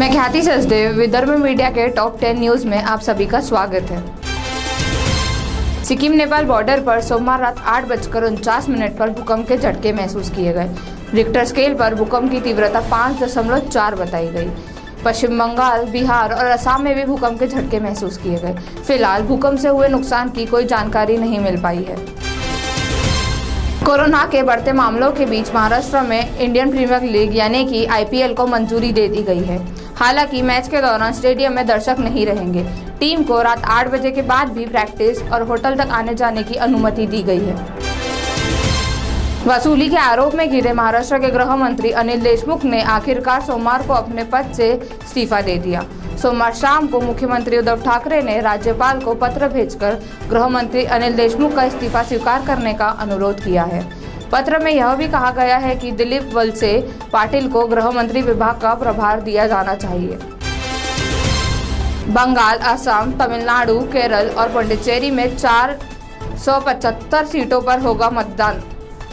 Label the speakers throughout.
Speaker 1: मैं ख्याति सचदेव, विदर्भ मीडिया के टॉप 10 न्यूज में आप सभी का स्वागत है। सिक्किम नेपाल बॉर्डर पर सोमवार रात 8:49 पर भूकंप के झटके महसूस किए गए। रिक्टर स्केल पर भूकंप की तीव्रता 5.4 बताई गई। पश्चिम बंगाल, बिहार और असम में भी भूकंप के झटके महसूस किए गए। फिलहाल भूकंप से हुए नुकसान की कोई जानकारी नहीं मिल पाई है। कोरोना के बढ़ते मामलों के बीच महाराष्ट्र में इंडियन प्रीमियर लीग यानी कि IPL को मंजूरी दे दी गई है। हालांकि मैच के दौरान स्टेडियम में दर्शक नहीं रहेंगे। टीम को रात 8 बजे के बाद भी प्रैक्टिस और होटल तक आने जाने की अनुमति दी गई है। वसूली के आरोप में घिरे महाराष्ट्र के गृह मंत्री अनिल देशमुख ने आखिरकार सोमवार को अपने पद से इस्तीफा दे दिया। सोमवार शाम को मुख्यमंत्री उद्धव ठाकरे ने राज्यपाल को पत्र भेजकर गृह मंत्री अनिल देशमुख का इस्तीफा स्वीकार करने का अनुरोध किया है। पत्र में यह भी कहा गया है कि दिलीप वलसे पाटिल को गृह मंत्री विभाग का प्रभार दिया जाना चाहिए। बंगाल, असम, तमिलनाडु, केरल और पुडुचेरी में 475 सीटों पर होगा मतदान।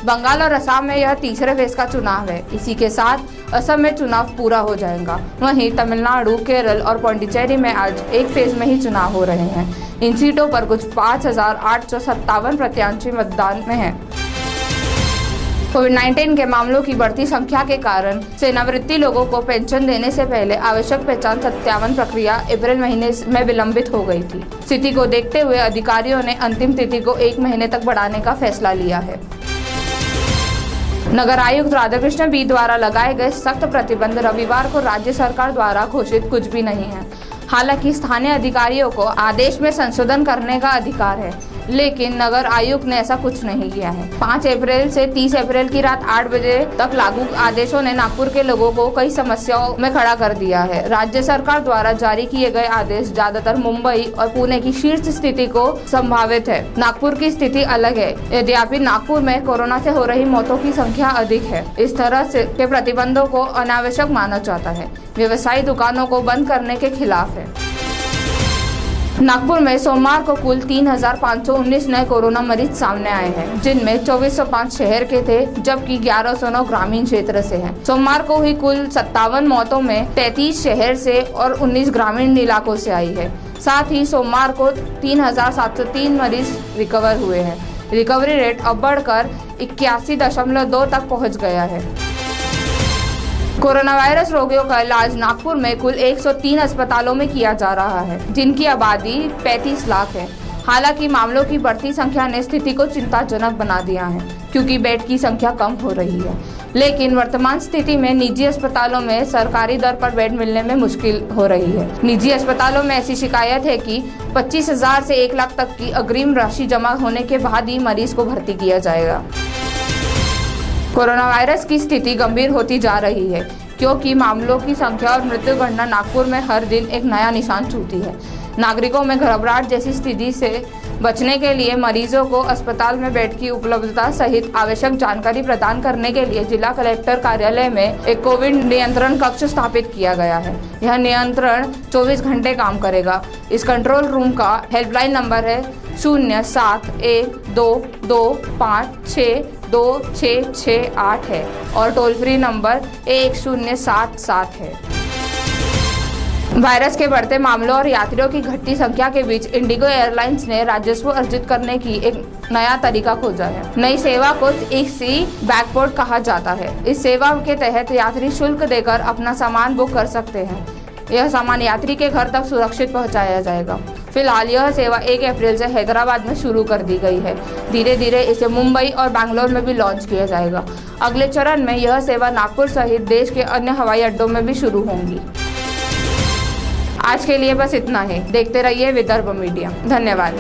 Speaker 1: बंगाल और असम में यह तीसरे फेज का चुनाव है। इसी के साथ असम में चुनाव पूरा हो जाएगा। वहीं तमिलनाडु, केरल और पुडुचेरी में आज एक फेज में ही चुनाव हो रहे हैं। इन सीटों पर कुछ 5,857 प्रत्याशी मतदान में हैं। कोविड-19 के मामलों की बढ़ती संख्या के कारण सेवानिवृत्त लोगों को पेंशन देने से पहले आवश्यक पहचान सत्यापन प्रक्रिया अप्रैल महीने में विलंबित हो गई थी। स्थिति को देखते हुए अधिकारियों ने अंतिम तिथि को 1 महीने तक बढ़ाने का फैसला लिया है। नगर आयुक्त राधाकृष्ण बी द्वारा लगाए गए सख्त प्रतिबंध रविवार को राज्य सरकार द्वारा घोषित कुछ भी नहीं है। हालांकि स्थानीय अधिकारियों को आदेश में संशोधन करने का अधिकार है, लेकिन नगर आयुक्त ने ऐसा कुछ नहीं किया है। 5 अप्रैल से 30 अप्रैल की रात 8 बजे तक लागू आदेशों ने नागपुर के लोगों को कई समस्याओं में खड़ा कर दिया है। राज्य सरकार द्वारा जारी किए गए आदेश ज्यादातर मुंबई और पुणे की शीर्ष स्थिति को संभावित है। नागपुर की स्थिति अलग है। यद्यपि नागपुर में कोरोना से हो रही मौतों की संख्या अधिक है। इस तरह से के प्रतिबंधों को अनावश्यक माना जाता है। व्यवसायी दुकानों को बंद करने के खिलाफ है। नागपुर में सोमवार को कुल 3,519 नए कोरोना मरीज सामने आए हैं, जिनमें 2405 शहर के थे, जबकि 1109 ग्रामीण क्षेत्र से हैं। सोमवार को हुई कुल 57 मौतों में 33 शहर से और 19 ग्रामीण इलाकों से आई है। साथ ही सोमवार को 3,703 मरीज रिकवर हुए हैं। रिकवरी रेट अब बढ़कर 81.2 तक पहुँच गया है। कोरोना वायरस रोगियों का इलाज नागपुर में कुल 103 अस्पतालों में किया जा रहा है, जिनकी आबादी 35 लाख है। हालांकि मामलों की बढ़ती संख्या ने स्थिति को चिंताजनक बना दिया है, क्योंकि बेड की संख्या कम हो रही है। लेकिन वर्तमान स्थिति में निजी अस्पतालों में सरकारी दर पर बेड मिलने में मुश्किल हो रही है। निजी अस्पतालों में ऐसी शिकायत है कि 25,000 से 1 लाख तक की अग्रिम राशि जमा होने के बाद ही मरीज को भर्ती किया जाएगा। कोरोना वायरस की स्थिति गंभीर होती जा रही है, क्योंकि मामलों की संख्या और मृत्यु गणना नागपुर में हर दिन एक नया निशान छूती है। नागरिकों में घबराहट जैसी स्थिति से बचने के लिए मरीजों को अस्पताल में बेड की उपलब्धता सहित आवश्यक जानकारी प्रदान करने के लिए जिला कलेक्टर कार्यालय में एक कोविड नियंत्रण कक्ष स्थापित किया गया है। यह नियंत्रण 24 घंटे काम करेगा। इस कंट्रोल रूम का हेल्पलाइन नंबर है 0712256266 है और टोल फ्री नंबर 1077 है। वायरस के बढ़ते मामलों और यात्रियों की घटती संख्या के बीच इंडिगो एयरलाइंस ने राजस्व अर्जित करने की एक नया तरीका खोजा है। नई सेवा को इसी बैकपोर्ट कहा जाता है। इस सेवा के तहत यात्री शुल्क देकर अपना सामान बुक कर सकते हैं। यह सामान यात्री के घर तक सुरक्षित पहुंचाया जाएगा। फिलहाल यह सेवा 1 अप्रैल से हैदराबाद में शुरू कर दी गई है। धीरे धीरे इसे मुंबई और बैंगलोर में भी लॉन्च किया जाएगा। अगले चरण में यह सेवा नागपुर सहित देश के अन्य हवाई अड्डों में भी शुरू होंगी। आज के लिए बस इतना ही। देखते रहिए विदर्भ मीडिया। धन्यवाद।